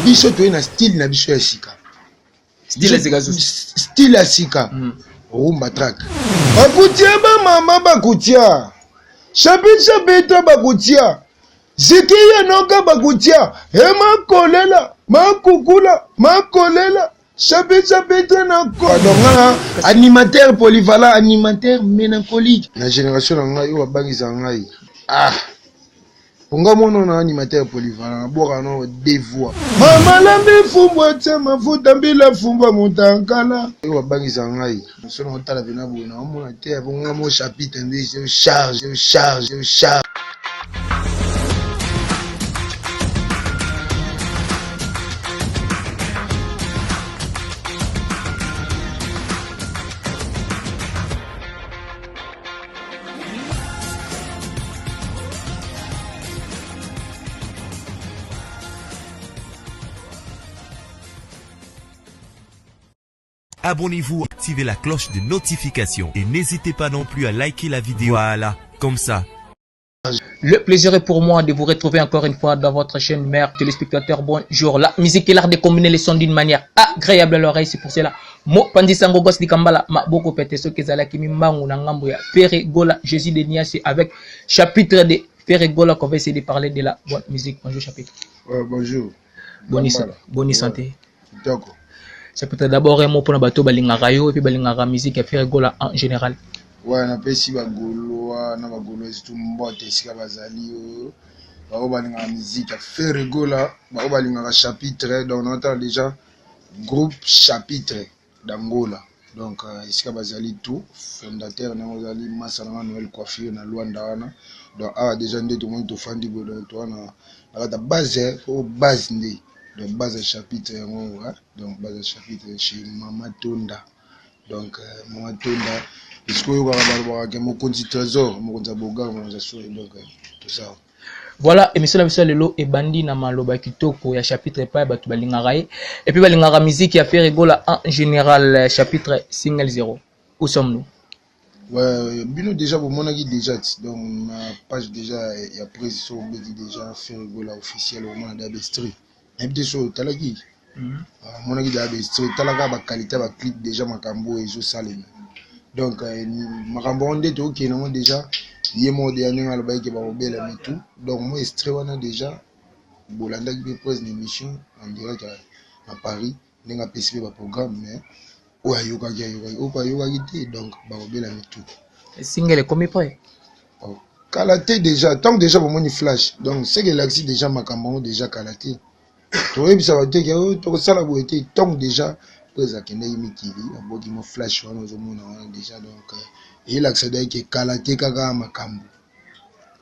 biso to na style na biso ya sika. Style ya sika. Rumba track. Bakutia ba mama bakutia. Chapitre bakutia. Zikiya noka bakutia. Ema kolela, makukula, makolela. Chapitre na ko. Donc animateur polyvalent, animateur mélancolique. La génération nga yo bangisa ngai. Ah. Ponga mono na animateur polyvalent, boka no deux voix. Mama lambi fumbwa tse mafuta mbila fumbwa mutankala. Yo bangisa ngai. Sono tala bina bona, mona te ponga mo chapitre ndi charge. Abonnez-vous, activez la cloche de notification et n'hésitez pas non plus à liker la vidéo. Voilà, comme ça. Le plaisir est pour moi de vous retrouver encore une fois dans votre chaîne mère. Téléspectateurs, bonjour. La musique est l'art de combiner les sons d'une manière agréable à l'oreille. C'est pour cela. Mo Pandisango Gos di Kambala, ma boko pete so kezala kimi mangu na ngambo ya Ferregola, Jésus de Niasse avec chapitre de Ferregola qu'on va essayer de parler de la bonne musique. Bonjour chapitre. Bonjour. Bonne santé. D'accord. Chapitre d'abord un mot pour bateau balinga rayo et puis balinga musique à Ferregola en général. Ouais, na pesi bagolo na bagolo estu mbote sika bazali ba balinga musique à Ferregola, ba balinga chapitre donc on entend déjà groupe chapitre d'Angola. Donc sika bazali tout fondateur na bazali Masana Noël Coiffure na Luanda wana. Donc déjà ndé tout le monde to fandi bo donc to na la base au base ndé. Donc base chapitre donc base chapitre chez Mama Tonda. Donc Mama Tonda est-ce que vous avez mon compte trésor mon compte boga mon donc tout ça. Voilà, émission la mission lelo et bandi na maloba kitoko ya chapitre pa batu balingara et puis balingara musique ya Ferregola en général chapitre single 0. Où sommes-nous? Ouais, bino déjà pour mon avis déjà donc ma page déjà il y a prise sur déjà Ferregola officiel au moment d'Abestri. Et puis sur talaki. Mon avis d'Abestri talaka ba qualité ba clip déjà makambo et zo salem. Donc makambo onde to qui non déjà yemo de aning alba ke ba obela mais tout. Donc moi extrait wana déjà bolanda qui pose une émission en direct à Paris, n'enga PCB ba programme mais ou ayoka gité donc ba obela mais tout. Single combien près? Kalaté déjà tant déjà pour moi flash. Donc c'est que l'axi déjà makambo déjà kalaté. To ça va dire que to sala bo été tant déjà pesa kende mikili aboki mo flash wana ozomona déjà donc et l'accès que kalaté kaka makambo.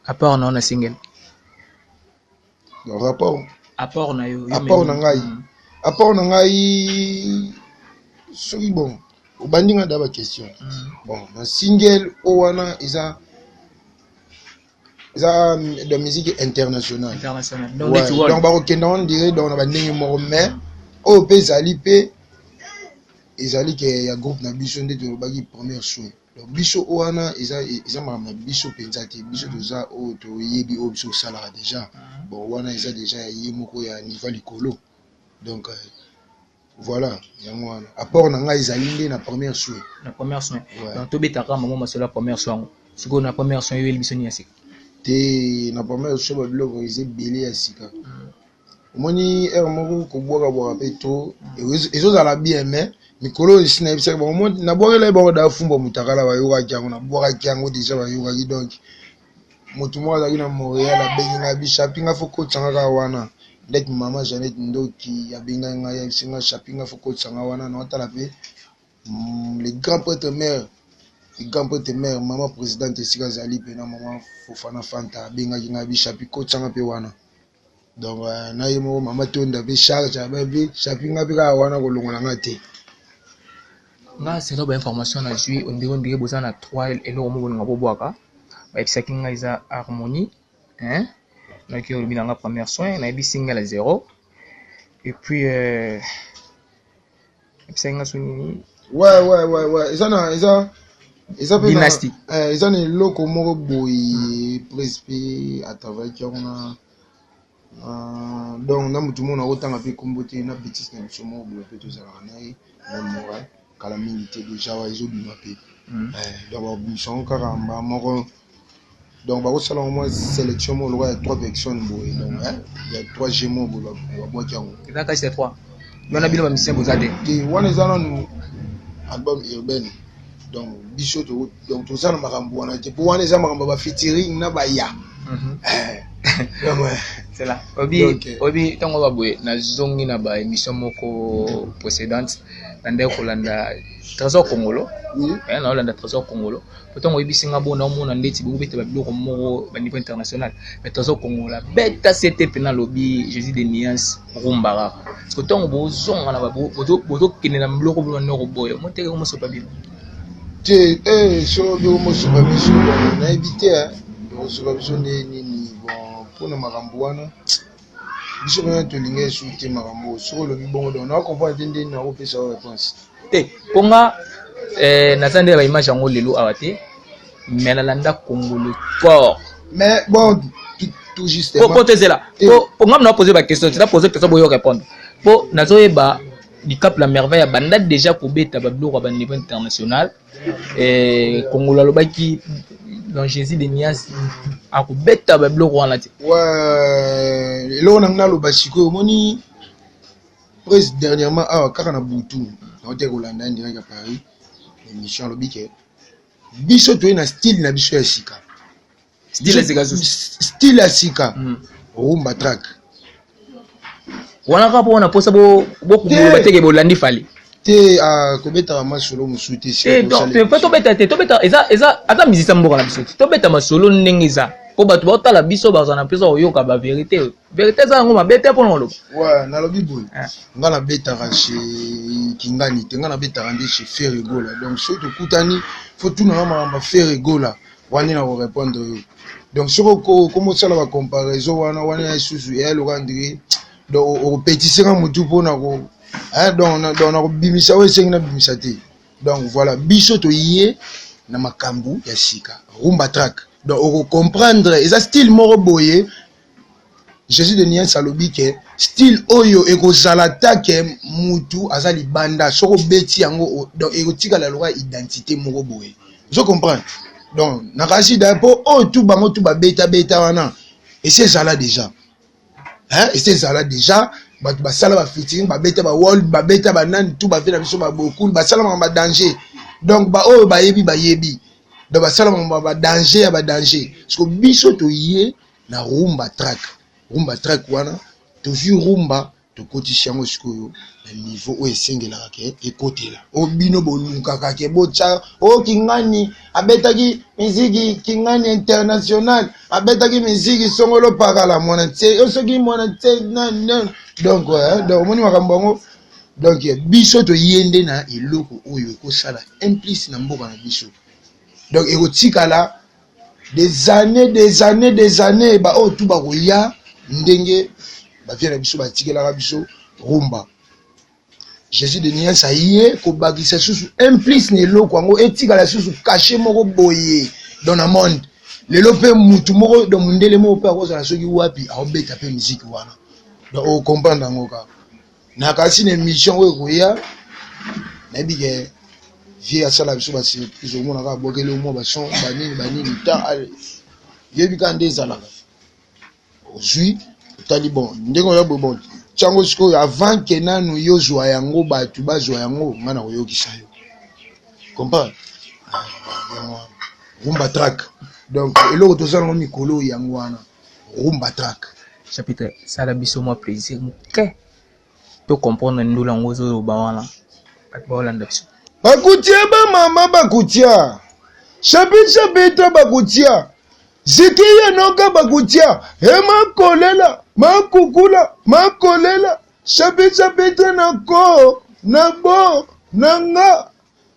À part non na single. Le rapport à part na yo apport na ngai soki bon obandinga d'aba question. Bon na single owana isa de musique internationale. Donc ouais, donc ba on dirait donc na ndenge moko mais o pe zali pe ezali ke ya groupe na biso ndé to baki première choix. Donc biso owana isa ma biso penza te biso toza o to yebi o biso sala déjà. Bon wana isa déjà yemoko ya niveau likolo. Donc voilà, yango wana. Apport na nga ezali ndé na première choix. Na première choix. Donc to betaka maman masala première choix. Siko na première choix yo biso ni ya sika. Te na première choix ba biloko eze belé ya sika. Omoni moko ko boka pe to ezozala bien mais mikolo isina bisa bon mo na boka ba da fumba mutakala ba yoka kyango na boka kyango déjà ba yoka ki donc motu mo azali na Montréal abenga bi shopping afoko tsanga wana let mama Janet Ndoki abenga nga ya singa shopping afoko tsanga wana na tala pe les grands prêtres mères maman présidente sika zali pe na maman Fofana Fanta abenga nga bi shopping ko tsanga pe wana. Donc na yemo mama Tonda be charge abe shopping apika wana ko longola ngate. Nga c'est une information na jui on dirait besoin na 3 et le mo nga boboaka ba ebisaki nga isa harmonie hein na ki olobina nga première soin na ebi single 0 et puis ebisaki nga soni ouais isa pe dynastie isa ne loko moko boy prespe à travers qui on a Donc na mutu mona otanga pe kombote na bêtise na biso mo bo pe tozala na ye na moral kala milité déjà wa izo bima pe donc mission kaka mba moko donc ba osala au moins sélection mo lo ya 3 personnes boy donc il y a 3 gémeaux bo ba bo kiango ezaka c'est 3 yona bino ba mission bozade ki wana ezana nu album urbain donc biso to donc tozana makambo wana te po wana ezana makambo ba featuring na ba ya c'est là obi tango babwe na zongi na ba émission moko précédente nande kolanda Trésor Congolo na olanda Trésor Congolo pourtant obi singa bona omona ndeti bo beta ba biloko moko ba niveau international mais Trésor Congolo beta c'était pena lobby Jésus de Nuance Rumbara parce que tango bo zonga na ba bozo kinena biloko bo na roboyo monteke mo so pa bien te so bi mo so pa biso na éviter so pa biso ni bon pour na makambo wana biso ba to linga souté makambo so lo bibongo donc na comprendre ndé na ko pesa réponse te ponga natande ba image yango lelo awate mais na landa Congolo fort mais bon tout justement pour te là pour moi na poser ba question tu as posé question boyo répondre pour nazoyeba du cap la merveille banda déjà ko beta ba biloko ba niveau international Congolo lobaki dans Jésus de Nias a ko beta ba biloko wana te ouais lo na lo basiko moni presque dernièrement kaka na butu na hotel Rolanda direct à Paris émission lobike biso to na style na biso ya sika style ya sika rumba track wana ka po na posa bo kumulu bateke bo landi fali te ko beta ma solo musu te c'est donc to beta eza ata musicien mboka na biso to beta ma solo ndengeza po bato ba tala biso ba zana pesa oyoka ba vérité za ngoma beta po ngolo ouais na lobi boy nga na beta chez Kingani te nga na beta rande chez Ferregola donc surtout kutani faut tout na ma Ferregola wani na répondre donc sur comment ça la comparaison wana isusu et le rendre donc au petit sera mutu po na ko donc na bimisa we sengi na bimisa te donc voilà biso to yé na makambu ya sika rumba track donc on comprendre et ça style moro boye Jésus de Niens salobi ke style oyo eko salata ke mutu azali banda soko beti yango donc eko tika la loi identité moro boye je comprends donc nakasi d'apo o tout bango tout ba beta wana et c'est ça là déjà et c'est ça là déjà ba sala ba featuring ba beta ba wall ba beta ba nan tout ba fait na biso ba beaucoup ba sala ba danger donc ba o ba yebi donc ba sala ba danger parce que biso to yé na rumba track wana to vu rumba to koti chango sikoyo na niveau o esengela ke ekotela o bino bolunka ka ke bocha o Kingani abetaki musique Kingani international abetaki musique songolo pakala mona te o soki mona te non donc donc moni makambo donc biso to yende na eloko oyo ko sala implice na mboka na biso donc erotikala des années ba o tout ba koya ndenge ba vient na biso ba tikela biso rumba Jésus de Niens aye ko bagisa susu implice ne eloko yango etikala susu caché moko boye dans le monde lelo pe mutu moko do mundele moko pe akozala soki wapi aobeta pe musique wana donc o comprendre yango ka na kasi na émission oyo koya na bige vie asala biso ba surprise au mona ka bokele mo ba son banini ta yebi ka ndezalaka ozui tali bon ndenge ya bon chango siko avant que nanu yozwa yango batu bazwa yango ngana koyokisa yo comprendre rumba track donc eloko tozala ngo mikolo yango wana rumba track chapitre sala biso mo plaisir ke to comprendre ndula ngozo ba wana ba olanda biso bakutia ba mama bakutia chapitre bakutia zikiye noka bakutia emakolela makukula makolela chapitre nako nabo nanga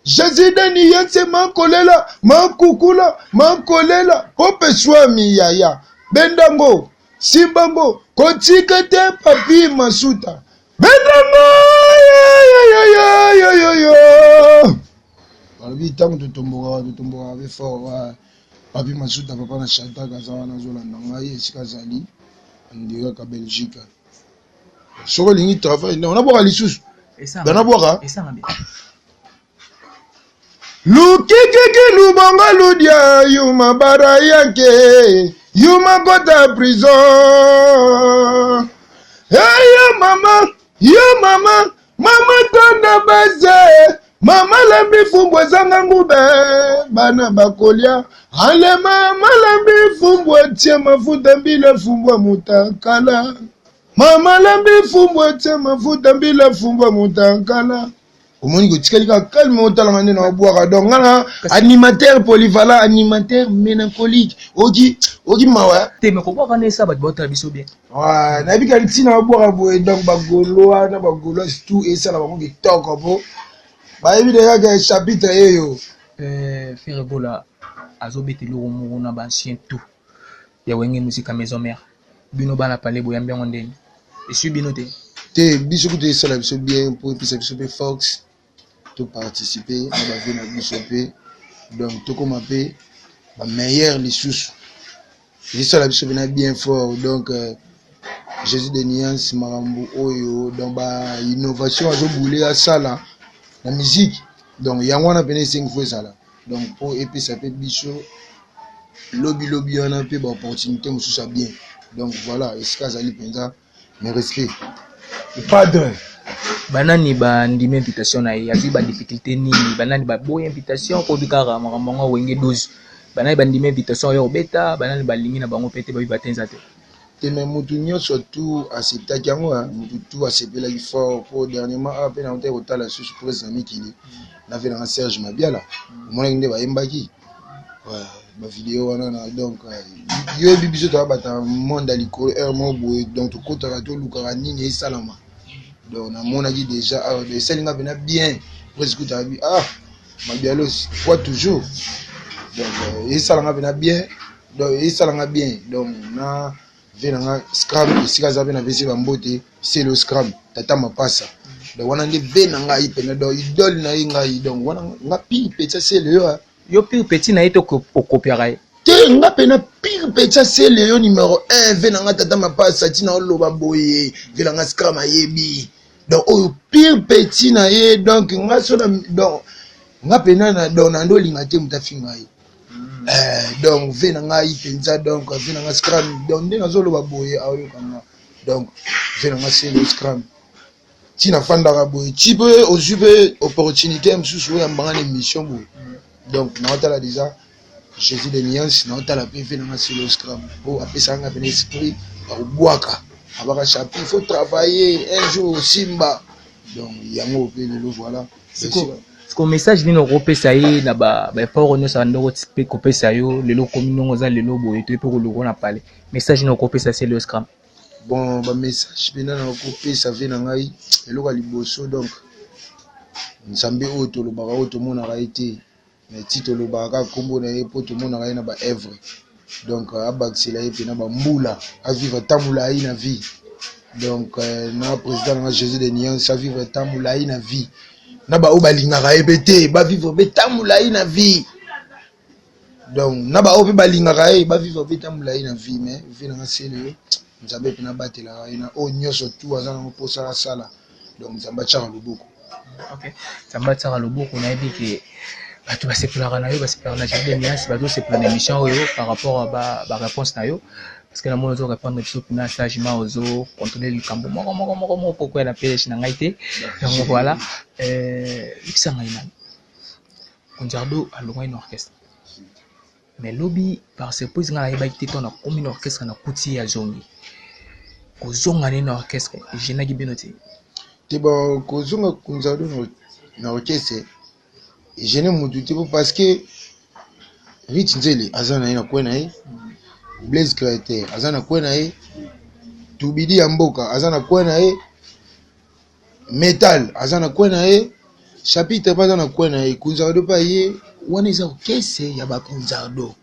Jésus de Niens makolela makukula makolela pope swami yaya bendango simbango kotika te papi masuta bendango yo albi tango totomboka be fort papi masuta papa na chanta kaza wana zolanda ngai esika zali on dirait qu'à Belgique. Sur le ligne de travail, on a boire les sous. Et ça, On a boire. et ça, bien. Lukikiki lubonga ludia yuma bara yanke yuma kota prison. Hey yo mama tonda base mama lambi fumbwe zanga ngube bana bakolia ale mama lambi fumbwe tie mafuta mbile fumbwe mutankala mama lambi fumbwe tie mafuta mbile fumbwe mutankala. Omoni ko tikali ka calme otala ngane na boire donc ngana animateur polyvalent animateur mélancolique oki mawa Te me ko boire na ça ba bota biso bien. Ouais, na bika ntina boire boye donc bagoloa na bagoloa tout et ça la bango ki toko po ba yebi de ka chapitre yo Frère Bola azobete lo mo na ba ancien tout. Ya wenge musique à maison mère. Bino bana parler boyambi ngondeni. Et suis bino te. Te biso ko te ça la biso bien pour puis ça biso be Fox tout participer à la vie na biso pe donc tout comme appé ba meilleur les sous. Et ça la biso bien fort donc Jésus de Niance Marambo Oyo donc ba innovation azo bouler à ça là la musique donc yango na pene 5 fois ça là donc pour et puis ça peut biso lobby on a peu opportunité musu ça bien donc voilà esika zali penza mes respect padre Banani ba ndime invitation na ye azi ba difficulté nini banani ba boye invitation ko bikara makambo wenge 12 banani ba ndime invitation yo beta banani ba lingi na bango pete ba batenza te. Mais Moutounio surtout à cet agiango, tout à ces belles fort pour dernièrement à peine en terre au tal à sous pour les amis qui n'avaient dans Serge Mabiala. Moi, il n'y a Mbaki. Ouais, ma vidéo, donc, il y a bibiso de la monde à l'école, donc, tout côté à tout, Lucarani et Salama. Donc, on a dit déjà, les Sélinga venaient bien. Presque tu as dit, Mabialo, quoi toujours. Donc, et Salama venait bien. Donc, et Salama bien. Donc, on venanga scrum sika za bena vesi bambote c'est le scrum tata mapasa donc wana ndi venanga ipena do idole na inga donc wana nga pire petit c'est le Yo pire petit na ito ko copiera te nga pena pire petit c'est le numéro 1 venanga tata mapasa tina oloba boye venanga scrum ayebi donc o pire petit na ye donc nga so donc nga pena na donc na ndo linga te mutafinga ye donc venanga ipenza donc venanga scrum donc ndena zolo baboye ayo kanga donc venanga c'est le scrum tina fanda boye tipe ozupe opportunité msusu ya mbanga émission bo donc na otala déjà Jésus de Niance na otala pe venanga c'est le scrum bo apesa nga ben esprit au boaka abaka chapitre il faut travailler un jour simba donc yango pe le voilà ko message nino kopesa ye na ba poro no sa ndoko tipe kopesa yo lelo kominongo za lelo boye to pe ko loko na pale message nino kopesa c'est le scrum bon ba message bina na kopesa ve na ngai eloko liboso donc nzambe o to lobaka o to mona ka été mais tito lobaka kombo na ye po to mona ka na ba œuvre donc abaksela ye pe na ba mbula a vivre tamula yi na vie donc na président na Jésus de Niance a vivre tamula yi na vie na ba obalingaka ebete ba vivre betamula yi na vie donc na ba ope balingaka e ba vivre betamula yi na vie mais vie na sele nzambe pe na batela na o nyoso tu azana mo sala sala donc nzamba tshaka loboko OK nzamba tshaka loboko na ebi ke bato ba sepelaka na yo ba sepelaka na Jésus de Niance bato sepela na émission oyo par rapport à ba réponse na yo parce que na mono zo répondre biso na sagement ozo contrôler le cambo moko pourquoi la pêche na ngaité donc voilà ça ngai na Konjardo alonga une orchestre mais lobby par surprise nga na ba été ton na commune orchestre na kuti ya zongi kozonga na orchestre je na gibinoti te ba kozonga Konjardo na orchestre je ne mututi parce que Rich Nzeli azana ina kwena yi Blaise Créateur azana kwena ye Tubidi ya mboka azana kwena ye Metal azana kwena ye chapitre pas azana kwena ye Konjardo pa ye wana eza kese ya ba Konjardo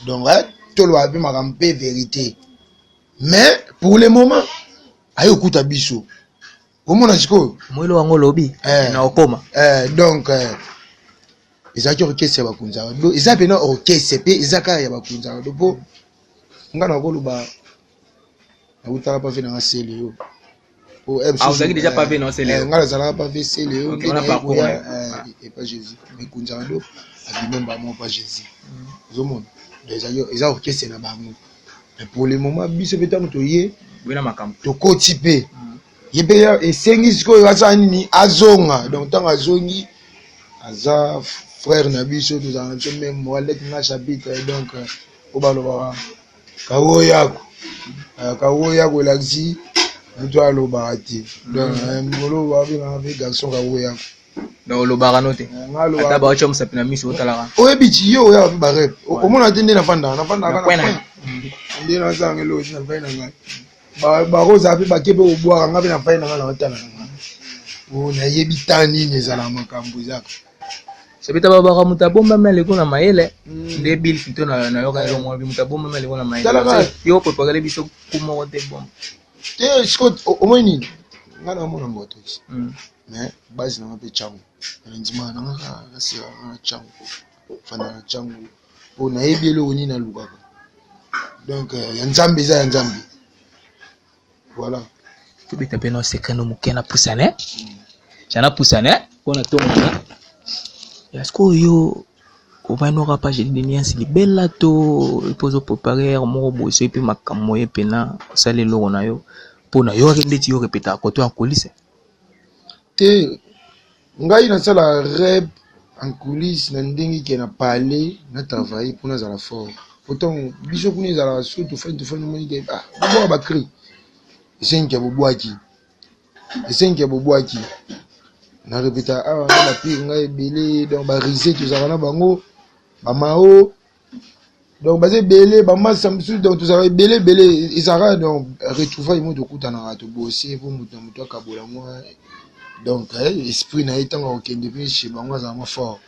donc tolo abi makampe vérité mais pour le moment ayo kuta biso omona siko mwelo wango lobby na okoma donc ezaki orchestre ya ba Konjardo eza pena orchestre pe ezaka ya ba Konjardo po ngana koluba nakutaka pave nanga seleo Ah, vous avez déjà pavé, non, c'est les. nga nazalaka pave seleo Ok, on a parcours, et pas Jésus mekunzaka ndo abime bango pas Jésus ozomona eza orchestre na bango mais pour le moment biso mpe ntango toye tokoti mpe ye mpe esengi sikoyo asala nini azonga donc ntango azongi aza frère na biso tozala na biso meme walete nga chapitre donc po balobaka kawoyako elakisi mutu alobaka te donc ngolo babengaka mpe garçon kawoyako donc olobaka no te ata baotia mosapi na miso otalaka oyebi ti ye oyaka mpe barep omona te nde nafandaka nde nazanga eloti na fai na ngai bakozala mpe bake mpe kobwaka nga mpe na fai na ngai na otala na ngai nayebi ta nini ezala makambo ezaka sebita babaka moto abombami aleko na mayele nde bil fito nayoka elongo bi moto abombami aleko na mayele yo prepare biso kumoko te bomba te siko omoi nini nga namona mboto ti mais basi nanga mpe cango nandima nanga nasira nga cango fanda na cango mpo nayebi eloko nini nalukaka donc ya nzambe eza ya nzambe voilà tobeta mpe na secret no moke na pusane jana pusane mpona tonga est-ce yo ovainoka page de niance libela to ipozo préparer moko boye so epe makambo ye pena osala eloko na yo mpona yo ndeti yo repeta koto ya coulisse te ngai nasala rep en coulisse na ndenge ke na parler na travailler mpona azala fort pourtant biso kuna ezalaka so tofani omonike boboka bacri esengi ya bobwaki na repeta awa nga bapire ngai ebele donc barise tozalaka na bango bamao donc baza ebele bamasa mosusu donc tozalaka ebele ezalaka donc retrouvaille mo tokutanaka tobosie mpo moto na moto akabola mwa donc esprit na ye ntango akokende mpe chez bango azala mwa fort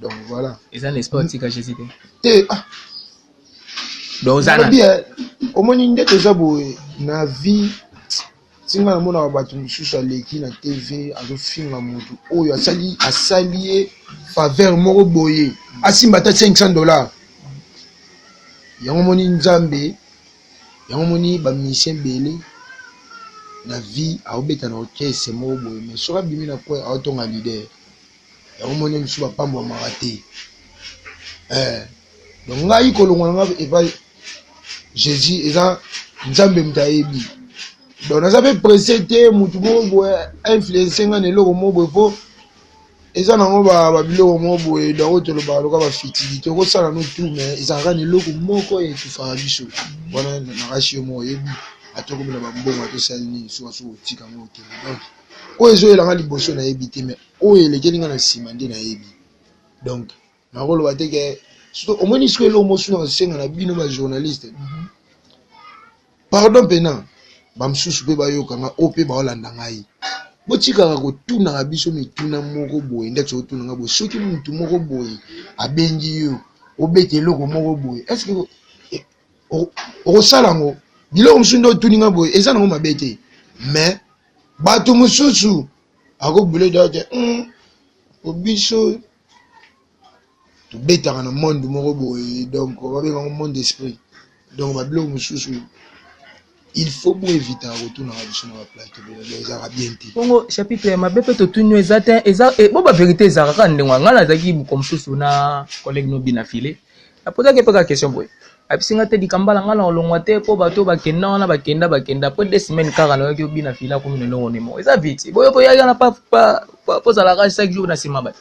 donc voilà eza na esprit otika jésus te donc ozana omoni nde toza boye na vie singa namonaka bato mosusu aleki na tv azofinga motu oyo asali ye faveur moko boye asimba ata $500 yango moni nzambe yango moni bamisien ebele na vie aobeta na orchestre moko boye mais soki abimi na kwe aotonga leader yango moni mosusu bapambwamaka te donc ngai kolongwa nanga epa jésus eza nzambe moto ayebi donc naza mpe presse te motu moko boye influence nga na eloko moko boye mpo eza nango babiloko moko boye donc oyo tolobaka loka bafitilité okosala no tout mais ezalaka na eloko moko etufaka biso wana nakasi yo moko oyebi atokobela bambongo atosali nini soki otika ngo okende donc oyo ezoyelanga liboso nayebi te mais oyo elekeli nga na nsima nde nayebi donc nakoloba te ke surtout omoni siko eloko mosusu nasenga na bino bajournaliste pardon mpena bamosusu mpe bayokanga oyo mpe baolanda ngai botikaka kotunaka biso mituna moko boye ndeti otunanga boye soki mutu moko boye abengi yo obeta eloko moko boye estce okosala yango biloko mosusu nde otuninga boye eza nango mabe te mais bato mosusu akobule date po biso tobetaka na monde moko boye donc babengango monde d'esprit donc babiloko mosusu il faut bon éviter à retourner sur la plateau les arabiens bongo chapitre mabe pe to tunyo ezate eza bo ba vérité ezaka ndengwa ngala zaki comme susu na collègue no bina filé apoza ke peka question boy abisinga te dikambala ngala olongwa te po bato bakenda wana bakenda po 2 semaines kaka na yoki bina fila ko mino longo nemo eza vite boyo po yaka na pa poza la rage 5 jours na sima ba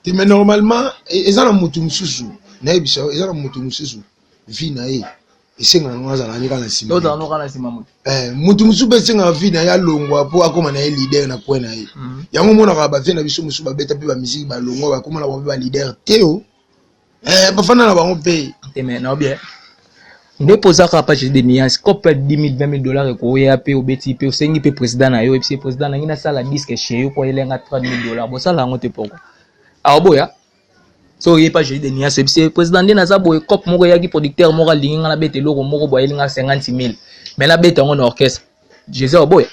te mais normalement ezana mutu mususu na ebisa ezana mutu mususu vie na ye esenga na ngwaza na nika na sima oza no kana sima mutu mutu mususu be senga vie na ya longwa po akoma na ye leader na point na ye yango mona ka ba vie na biso mususu ba beta pe ba musique ba longwa ba koma na ba leader teo bafana na bango pe te mais na bien nde pozaka page de nuance cope 10 000 $20 $000 ko ya pe obeti pe osengi pe président na yo et puis président na ngina sala disque chez yo ko elenga $30 000 bo sala ngo te poko aboya so ye page de nuance et puis président ndi na za boye cope moko yaki producteur moko linga na bete loko moko boye linga 50 000 mais na bete ngo na orchestre jésus aboya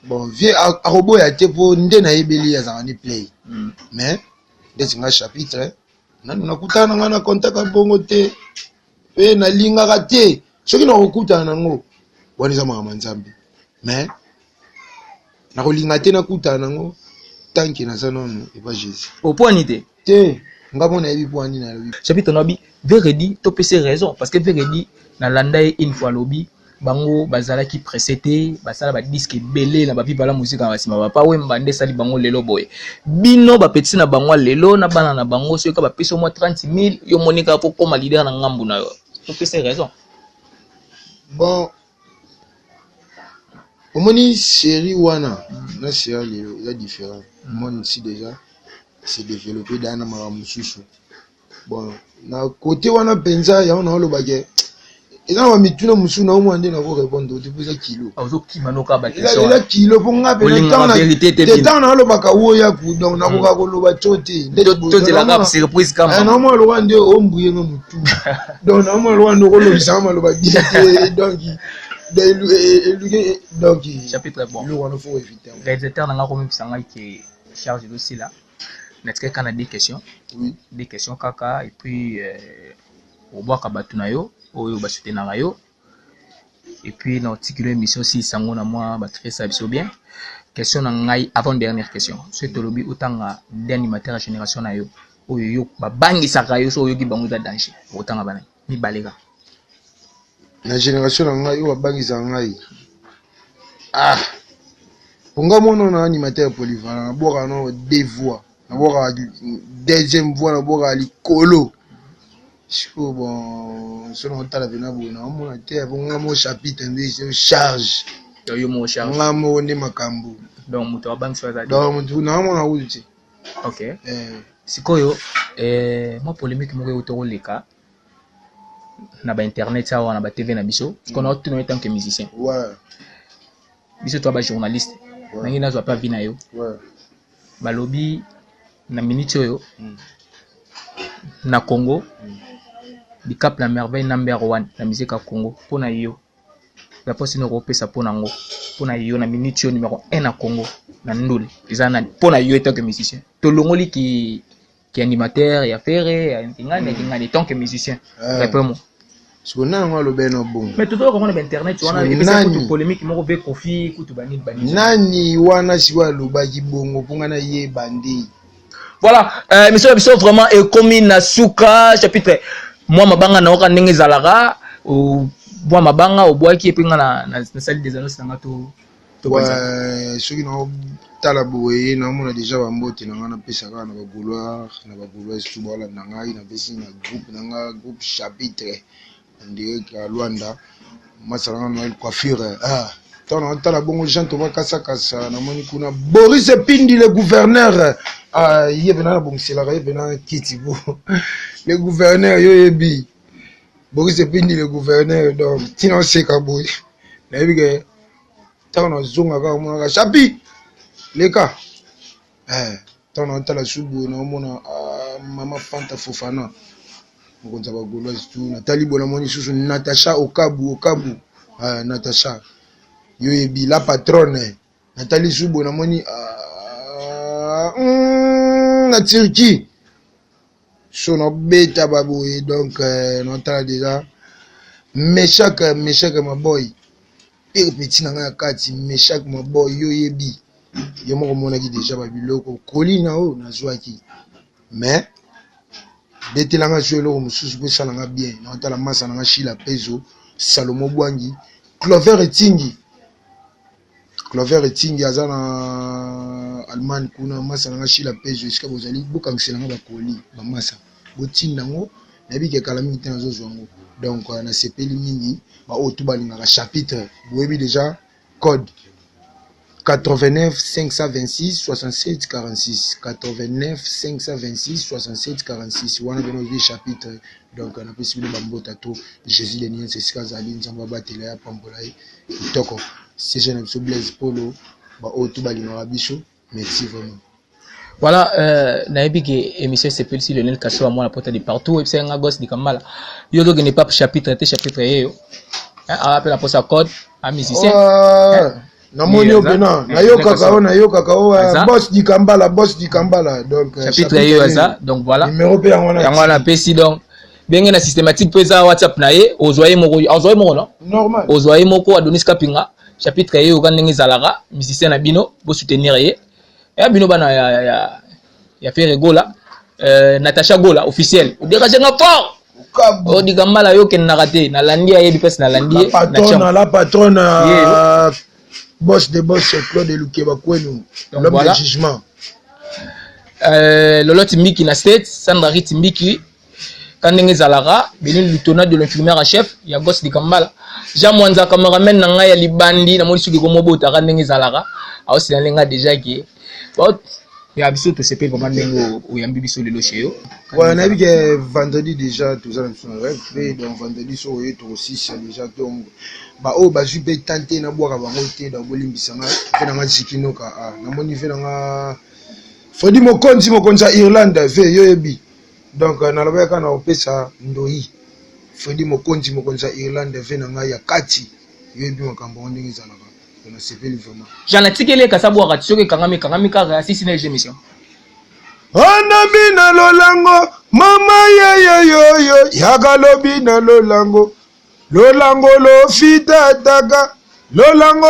bon vie akoboya te po nde na yebeli ya zangani play mais ndeti nga chapitre nanu nakutana nga na contact bongo te pe nalingaka te soki nakokutana nango wana eza makambo nzambe mais nakolinga te nakutana nango tanki naza nano eba Jésus oponi te te nga mona yebi poani na lobi chapitre nobi veredi to pese raison parce que veredi na landa une fois lobi bango bazalaki précédé basala ba disque belé na ba bibala musique na basima ba pa wemba nde sali bango lelo boye bino ba petit na bango lelo na bana na bango so ka ba pese mo 30,000 yo monika po koma leader na ngambu na yo to pese raison bon omoni série wana na série lelo il y a différent monde ici déjà c'est développé dans na makambo susu bon na côté wana penza ya ona loba ke eza na mituna musu na omwa nde na ko répondre te pesa kilo azo kimanoka ba question eza kilo po nga pe na temps na loba ka wo ya ku donc na ko ka ko loba chote to te la cap surprise kama na mo lo wande o mbuye nga mutu donc na mo lo wande ko lo bisama lo ba diete donc chapitre bon le wana faut éviter réalisateur na nga ko mipsanga ki charge aussi là n'est-ce qu'on a des questions oui des questions kaka et puis au bois kabatu na yo oyo ba soutenir yo et puis dans article émission si sango na moi ba très ça bien question na ngai avant dernière question c'est tolobi utanga d'animateur génération na yo oyo yo ba bangisaka yo so oyo ki bango za danger utanga bana ni balega na génération na ngai oyo babangisa ngai ponga mono na animateur polyvalent na boka no deux voix na boka deuxième voix na boka likolo siko bon so na tala vena bo na mona te ponga mo chapitre nde se charge yo mo charge nga mo ne makambo donc muto wa bangisa za donc muto na mona wuti OK sikoyo mo polémique mo ko to leka na ba internet ça na ba TV na biso parce qu'on a tout en tant que musicien ouais biso to ba journaliste nangi nazo pa vina yo ouais balobi na minute oyo na Congo di cap la merveille number 1 na musique ya Congo pona yo la poste no repesa pona ngo pona yo na minute yo numéro 1 na Congo na ndule ezana pona yo tant que musicien to longoli qui animateur ya faire ya ngani tant que musicien réponds-moi siko na ngalo beno bon mais tout le monde internet tu wana epesa kutu polémique moko be kofi kutu bani nani wana siwa lobaki bongo ponga na ye bandi voilà monsieur biso vraiment et comme na suka chapitre moi mabanga na oka ndenge zalaka ou moi mabanga obwaki epinga na salle des annonces na to ouais soki na tala boye na mona déjà ba mbote na ngana pesa kana na ba gouloir tout bola na ngai na pesi na groupe chapitre ndiye ka Luanda masala na coiffure tala bongo Jean Thomas Kasa na moni kuna Boris Pindi le gouverneur yebena na bongsela yebena kitibo le gouverneur yoyebi Boris Pindi le gouverneur donc tino seka boy na yebike tana zonga ka mona chapi leka tana subu na mona mama Fanta Fofana mokonza ba gauloise tout Nathalie Bonamoni susu Natacha Okabu Natacha yoyebi la patronne Nathalie Subu Bonamoni na Turquie so no beta baboy donc no tala déjà Meshak ma boy et petit na kati Meshak ma boy yoyebi yo moko mona ki déjà ba biloko kolina o na zwaki mais detelanga suelo mususu pe salanga bien na tala masa na shila peso Salomo Bwangi Clover Etingi azana Allemagne kuna masa na shila peso iska bozali bokangiselanga ba koli ba masa botinda ngo na bike kala mingi tena zo zongo donc na sepeli mingi ba otubalinga ka chapitre boyebi déjà code 89 526 67 46 89 526 67 46 wana bino vi chapitre donc na possible bambota to Jésus de Nien c'est ça zali nzamba batela ya pambola kitoko c'est jeune so Blaise Polo ba otu balinga biso merci vraiment voilà na ebiki émission s'appelle si Lionel Kasso moi la porte de partout et c'est un gosse di Kambala yo donc n'est pas chapitre yo appelle la poste code à musicien na moni obena na yo kakao boss di Kambala donc chapitre yo ça donc voilà numéro pe yango na pesi donc Bien na systématique pesa WhatsApp na ye ozoye moko non normal ozoye moko Adonis Kapinga chapitre ye okandenge zalaka musicien na bino bo soutenir ye ya bino bana ya faire gola Natacha Gola officiel o dégager nga fort o diga mala yo ken nakate na landi ye bipes na landi la patronne boss de boss Claude Lukeba Kwenu l'homme de jugement Lolo Timbiki na state Sandra Timbiki kandenge zalaka Benin lieutenant de l'infirmière en chef ya gosse di Kambala Jean Mwanza cameraman na ngai ya libandi na moni suki ko mobota kandenge zalaka a aussi na lenga déjà qui ya biso to sepel vraiment ndenge o yambi biso lelo chez yo ouais na bi que vendredi déjà tout ça na rêve fait donc vendredi so yo to aussi c'est déjà donc ba o ba jupe tenter na boka bango te dans bolimbisanga fe na ngazikino ka na moni fe na Fodi mokonza Irlande ve yo yebi donc na lobeka na opesa ndoi Fodi mokonza Irlande ve na nga ya kati yo yebi makambo ndenge zalaka na sepeli vraiment jana tikele kasabu akati soki kangami kaka sisi na émission Anabi na lolango mama yo yakalobi na lolango lo fita taka lolango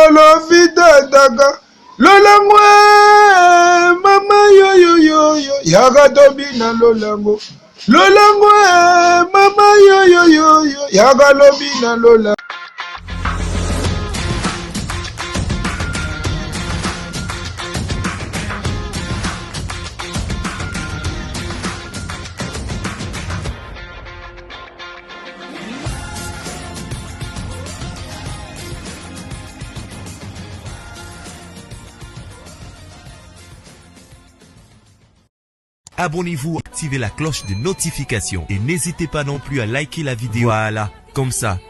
mama yo yakatobi na lolango mama yo yakalobi na lolango. Abonnez-vous, activez la cloche de notification et n'hésitez pas non plus à liker la vidéo. Voilà, comme ça,